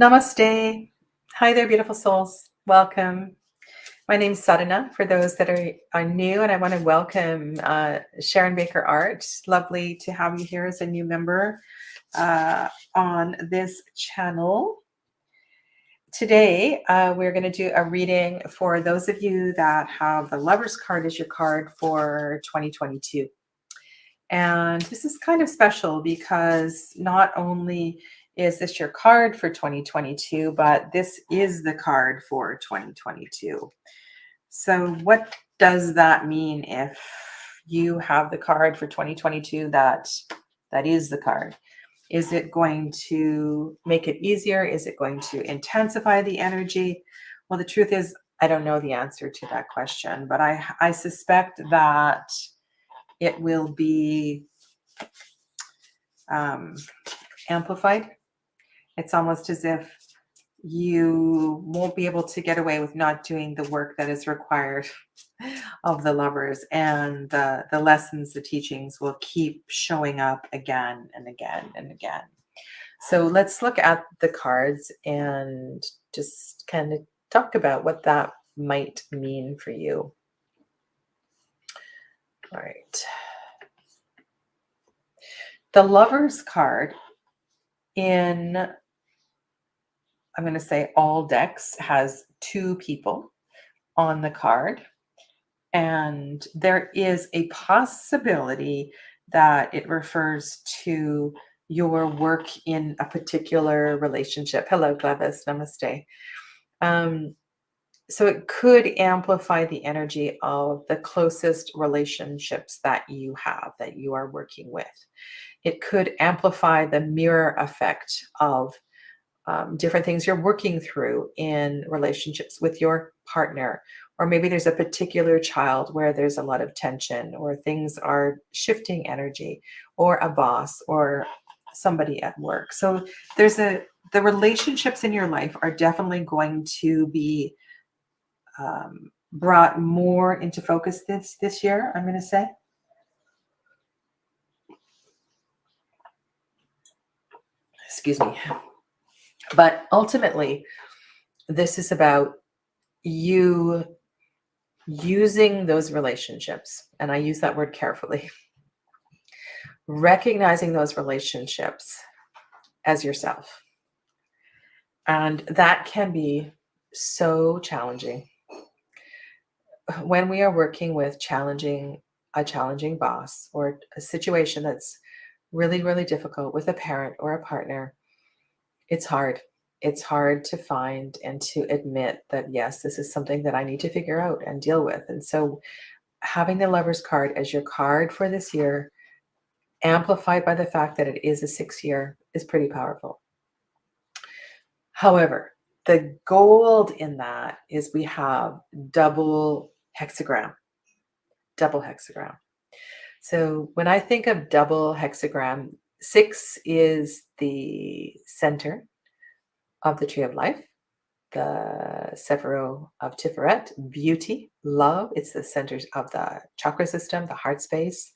Namaste. Hi there, beautiful souls. Welcome. My name's Sadhana for those that are new, and I want to welcome Sharon Baker Art. Lovely to have you here as a new member on this channel. Today, we're going to do a reading for those of you that have the Lover's card as your card for 2022. And this is kind of special because not only is this your card for 2022, but this is the card for 2022. So what does that mean if you have the card for 2022 that is the card? Is it going to make it easier? Is it going to intensify the energy? Well, the truth is, I don't know the answer to that question, but I suspect that it will be amplified. It's almost as if you won't be able to get away with not doing the work that is required of the lovers, and the lessons, the teachings will keep showing up again and again and again. So let's look at the cards and just kind of talk about what that might mean for you. All right. The Lover's card in, I'm going to say all decks, has two people on the card. And there is a possibility that it refers to your work in a particular relationship. Hello, Glevis. Namaste. So it could amplify the energy of the closest relationships that you have, that you are working with. It could amplify the mirror effect of different things you're working through in relationships with your partner. Or maybe there's a particular child where there's a lot of tension, or things are shifting energy, or a boss, or somebody at work. So the relationships in your life are definitely going to be brought more into focus this year, I'm going to say. Excuse me. But ultimately, this is about you using those relationships, and I use that word carefully, recognizing those relationships as yourself. And that can be so challenging. When we are working with a challenging boss, or a situation that's really, really difficult with a parent or a partner, it's hard. It's hard to find and to admit that, yes, this is something that I need to figure out and deal with. And so having the Lover's card as your card for this year, amplified by the fact that it is a 6-year, is pretty powerful. However, the gold in that is we have double hexagram. So when I think of double hexagram, 6 is the center of the tree of life, the Sephiro of Tiferet, beauty, love. It's the centers of the chakra system, the heart space.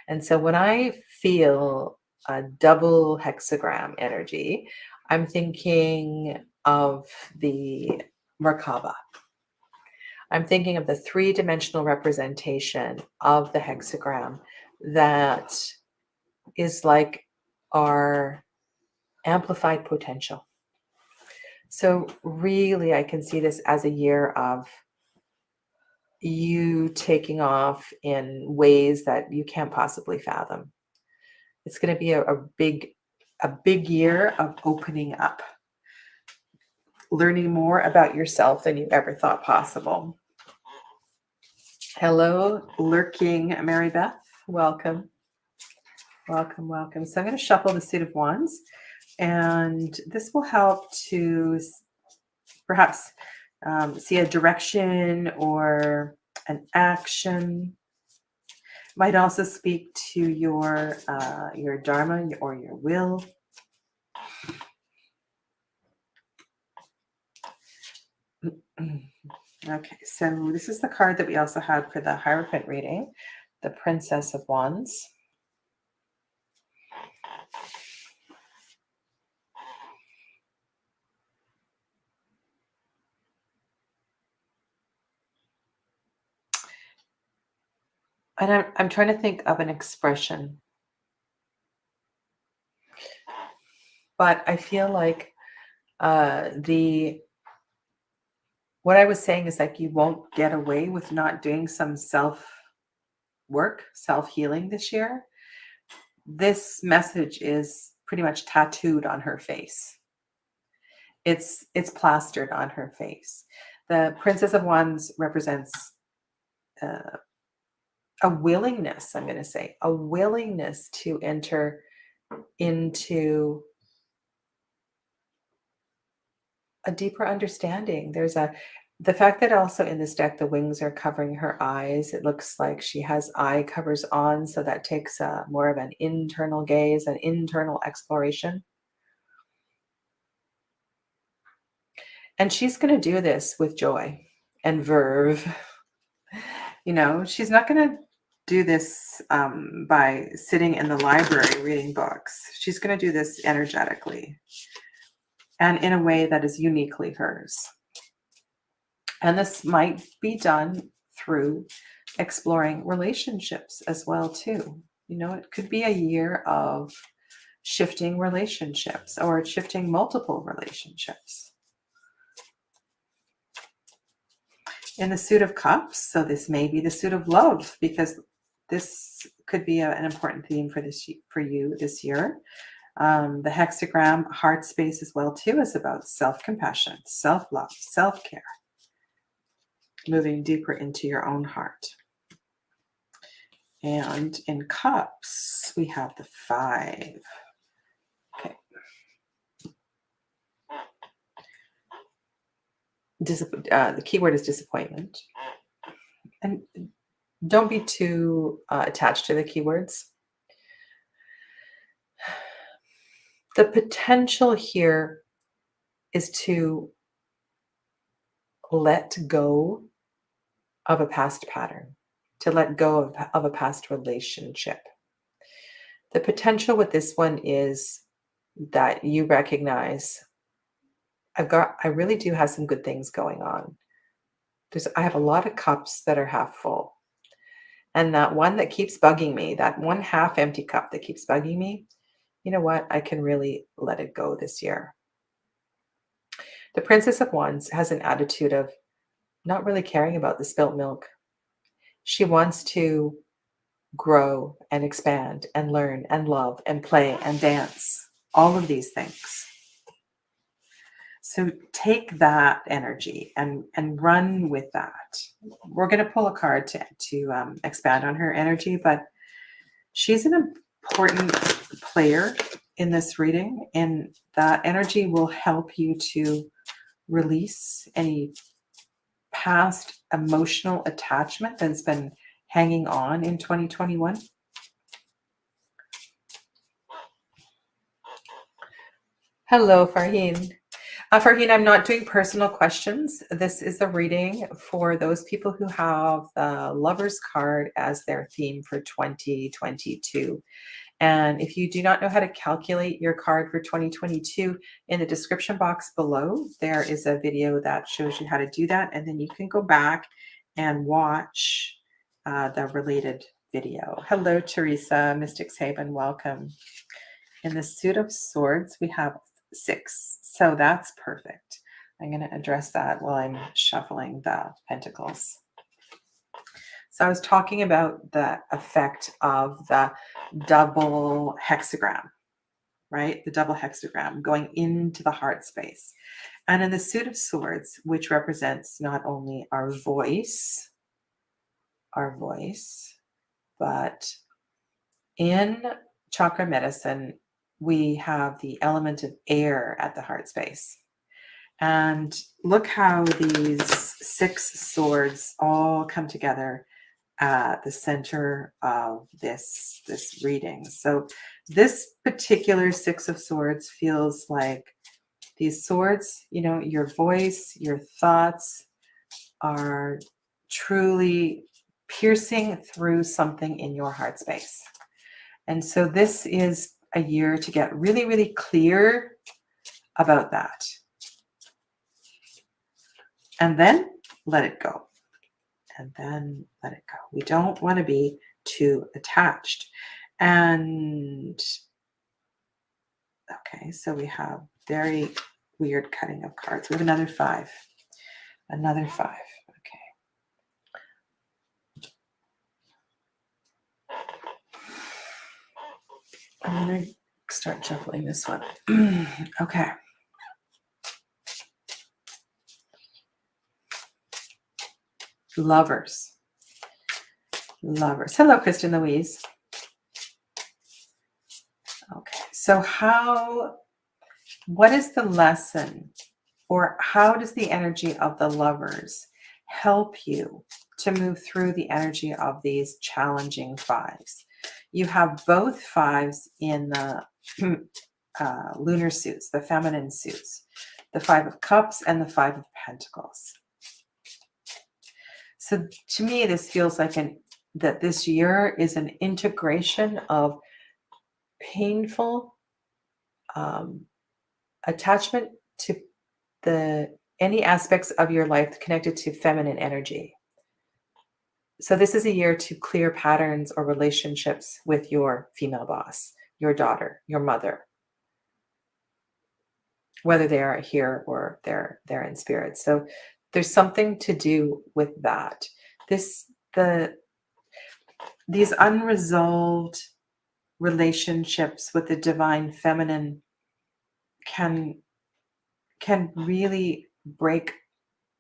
And so when I feel a double hexagram energy, I'm thinking of the Merkaba. I'm thinking of the 3-dimensional representation of the hexagram that is like our amplified potential. So really, I can see this as a year of you taking off in ways that you can't possibly fathom. It's going to be a big year of opening up, learning more about yourself than you ever thought possible. Hello, lurking Mary Beth. Welcome. Welcome, welcome. So I'm going to shuffle the Suit of Wands, and this will help to perhaps see a direction or an action. Might also speak to your dharma or your will. Okay, so this is the card that we also had for the Hierophant reading, the Princess of Wands. And I'm trying to think of an expression, but I feel like the what I was saying is like you won't get away with not doing some self work, self healing this year. This message is pretty much tattooed on her face. It's plastered on her face. The Princess of Wands represents uh, a willingness. I'm going to say a willingness to enter into a deeper understanding. The fact that also in this deck the wings are covering her eyes. It looks like she has eye covers on, so that takes more of an internal gaze, an internal exploration. And she's going to do this with joy and verve. You know, she's not going to do this by sitting in the library reading books. She's going to do this energetically and in a way that is uniquely hers. And this might be done through exploring relationships as well too. You know, it could be a year of shifting relationships or shifting multiple relationships. In the Suit of Cups, so this may be the Suit of Love, because this could be an important theme for you this year. The hexagram heart space as well too is about self-compassion, self-love, self-care, moving deeper into your own heart. And in cups, we have the 5. Okay. The keyword is disappointment. And don't be too attached to the keywords. The potential here is to let go of a past pattern, to let go of a past relationship. The potential with this one is that you recognize I really do have some good things going on. I have a lot of cups that are half full. And that one that keeps bugging me, that one half empty cup that keeps bugging me, you know what? I can really let it go this year. The Princess of Wands has an attitude of not really caring about the spilt milk. She wants to grow and expand and learn and love and play and dance, all of these things. So take that energy and run with that. We're going to pull a card to expand on her energy, but she's an important player in this reading, and that energy will help you to release any past emotional attachment that's been hanging on in 2021. Hello, Farheen. Farheen, I'm not doing personal questions. This is a reading for those people who have the Lover's card as their theme for 2022. And if you do not know how to calculate your card for 2022, in the description box below, there is a video that shows you how to do that. And then you can go back and watch the related video. Hello, Teresa, Mystics Haven, welcome. In the Suit of Swords, we have 6. So that's perfect. I'm going to address that while I'm shuffling the pentacles. So I was talking about the effect of the double hexagram, right? The double hexagram going into the heart space. And in the Suit of Swords, which represents not only our voice, but in chakra medicine, we have the element of air at the heart space. And look how these 6 swords all come together at the center of this reading. So this particular 6 of swords feels like these swords, you know, your voice, your thoughts are truly piercing through something in your heart space. And so this is a year to get really, really clear about that. And then let it go. And then let it go. We don't want to be too attached. And okay, so we have very weird cutting of cards. We have another 5. Another 5. Okay. I'm going to start shuffling this one. Okay. Lovers. Lovers. Hello, Kristen Louise. Okay. So what is the lesson, or how does the energy of the lovers help you to move through the energy of these challenging 5s? You have both 5s in the lunar suits, the feminine suits, the 5 of Cups and the 5 of Pentacles. So to me, this feels like that this year is an integration of painful attachment to any aspects of your life connected to feminine energy. So this is a year to clear patterns or relationships with your female boss, your daughter, your mother, whether they are here or they're in spirit. So there's something to do with that. These unresolved relationships with the divine feminine can really break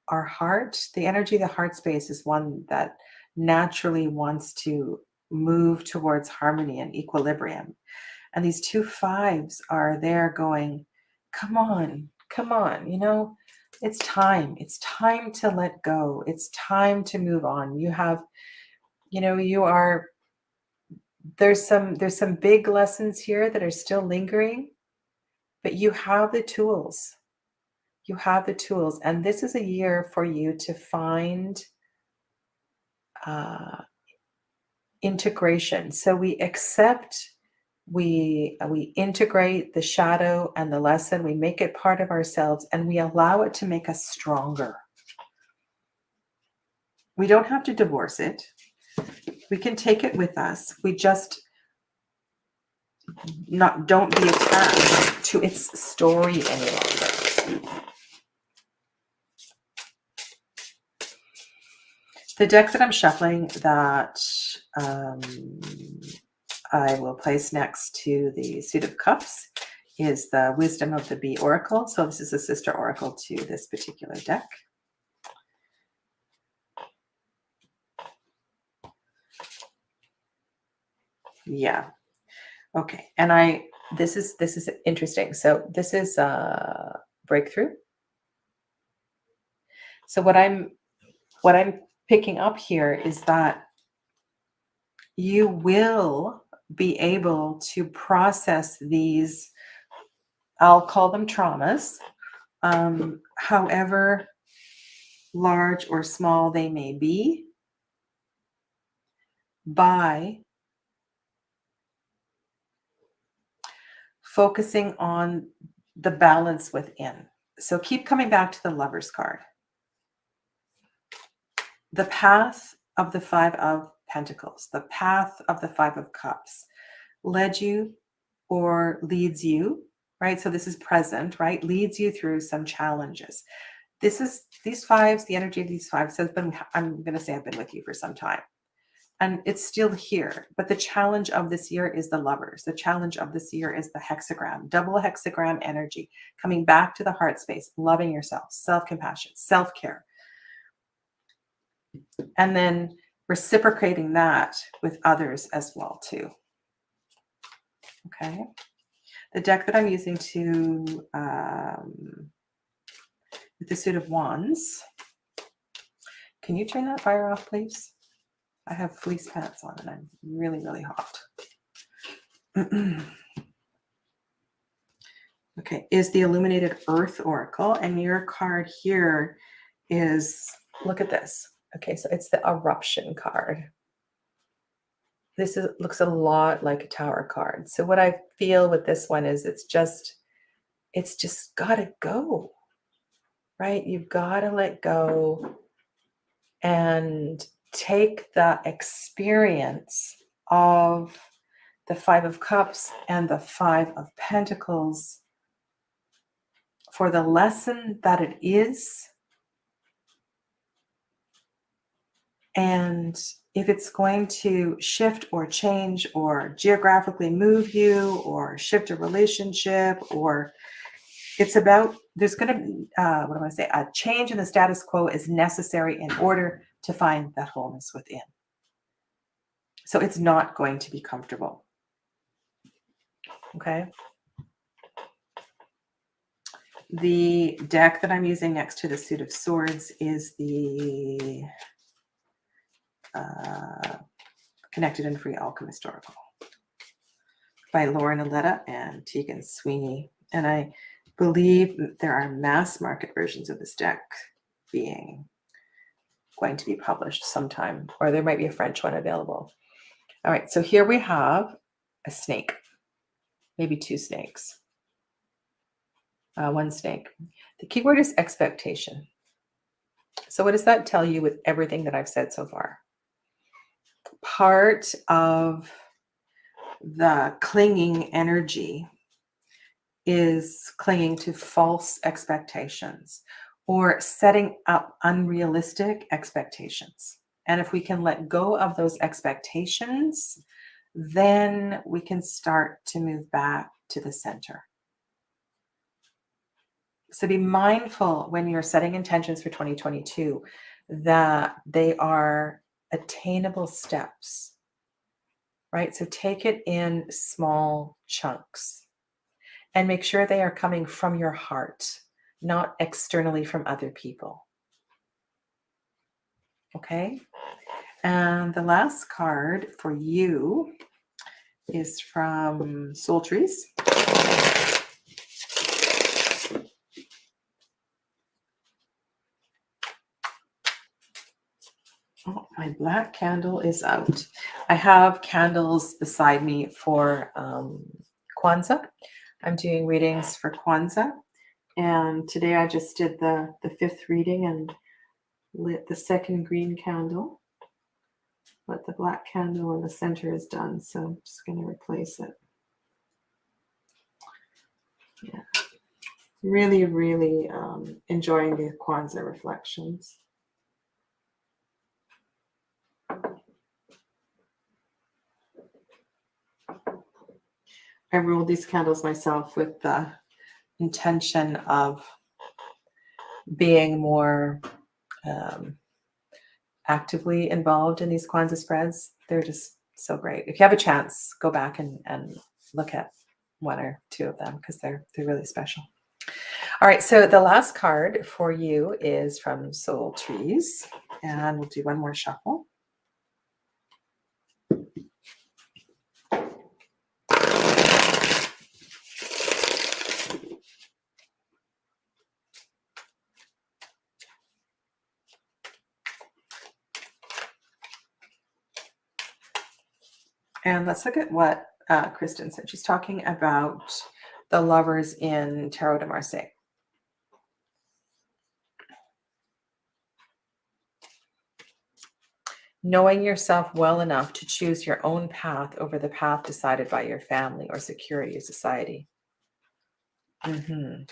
our heart. The energy of the heart space is one that naturally wants to move towards harmony and equilibrium. And these 2 5s are there going, come on, it's time. It's time to let go. It's time to move on. There's some big lessons here that are still lingering, but you have the tools. You have the tools. And this is a year for you to find integration. So we integrate the shadow and the lesson. We make it part of ourselves, and we allow it to make us stronger. We don't have to divorce it. We can take it with us. We just don't be attached to its story any longer. The deck that I'm shuffling that I will place next to the Suit of Cups is the Wisdom of the Bee Oracle. So this is a sister oracle to this particular deck. Yeah. Okay. And this is interesting. So this is breakthrough. So what I'm picking up here is that you will be able to process these, I'll call them traumas, however large or small they may be, by focusing on the balance within. So keep coming back to the Lover's card. The path of the 5 of Pentacles, the path of the 5 of Cups led you or leads you, right? So this is present, right? Leads you through some challenges. These 5s, the energy of these 5s has been, I'm going to say I've been with you for some time. And it's still here. But the challenge of this year is the Lovers. The challenge of this year is the hexagram, double hexagram energy, coming back to the heart space, loving yourself, self-compassion, self-care. And then reciprocating that with others as well, too. Okay. The deck that I'm using with the Suit of Wands. Can you turn that fire off, please? I have fleece pants on and I'm really, really hot. Okay, is the Illuminated Earth Oracle, and your card here is, look at this. Okay, so it's the Eruption card. This looks a lot like a Tower card. So what I feel with this one is it's just gotta go, right? You've got to let go and take the experience of the Five of Cups and the Five of Pentacles for the lesson that it is. And if it's going to shift or change or geographically move you or shift a relationship, or it's about, there's going to be, what do I want to say? A change in the status quo is necessary in order to find that wholeness within. So it's not going to be comfortable. Okay. The deck that I'm using next to the Suit of Swords is the Connected and Free Alchemist Oracle by Lauren Aletta and Tegan Sweeney. And I believe there are mass market versions of this deck going to be published sometime, or there might be a French one available. All right, so here we have a snake, maybe two snakes, one snake. The key word is expectation. So what does that tell you with everything that I've said so far? Part of the clinging energy is clinging to false expectations or setting up unrealistic expectations. And if we can let go of those expectations, then we can start to move back to the center. So be mindful when you're setting intentions for 2022 that they are attainable steps, right? So take it in small chunks and make sure they are coming from your heart, not externally from other people. Okay? And the last card for you is from Soul Trees. Oh, my black candle is out. I have candles beside me for Kwanzaa. I'm doing readings for Kwanzaa. And today I just did the fifth reading and lit the second green candle. But the black candle in the center is done, so I'm just going to replace it. Yeah. Really, really enjoying the Kwanzaa reflections. I rolled these candles myself with the intention of being more actively involved in these Kwanzaa spreads. They're just so great. If you have a chance, go back and look at one or two of them because they're really special. All right, so the last card for you is from Soul Trees, and we'll do one more shuffle. And let's look at what Kristen said. She's talking about the lovers in Tarot de Marseille. Knowing yourself well enough to choose your own path over the path decided by your family or security or society. Mm-hmm.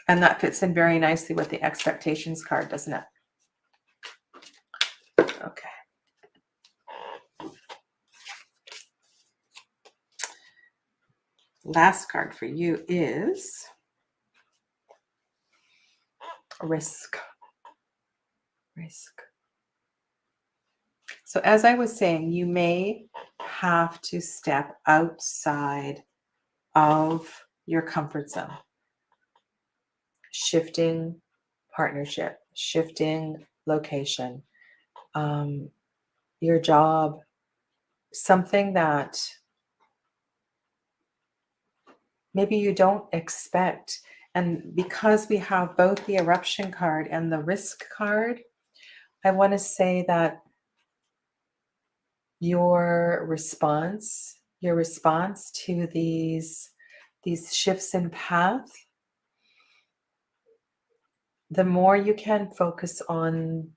And that fits in very nicely with the expectations card, doesn't it? Okay. Last card for you is risk. Risk. So as I was saying, you may have to step outside of your comfort zone. Shifting partnership, shifting location, your job, something that maybe you don't expect. And because we have both the eruption card and the risk card, I want to say that your response to these shifts in path, the more you can focus on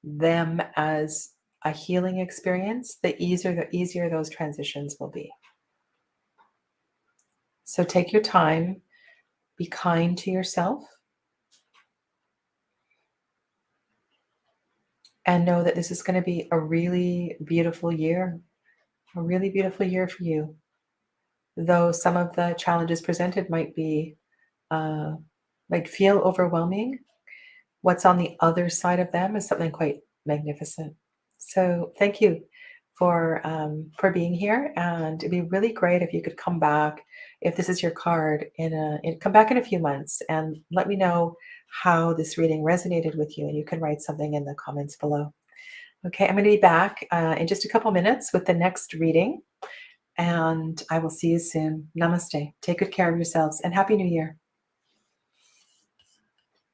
them as a healing experience, the easier those transitions will be. So take your time, be kind to yourself, and know that this is going to be a really beautiful year, for you. Though some of the challenges presented might feel overwhelming, what's on the other side of them is something quite magnificent. So thank you for being here, and it'd be really great if you could come back, if this is your card, come back in a few months and let me know how this reading resonated with you, and you can write something in the comments below. Okay, I'm going to be back in just a couple minutes with the next reading, and I will see you soon. Namaste. Take good care of yourselves, and Happy New Year.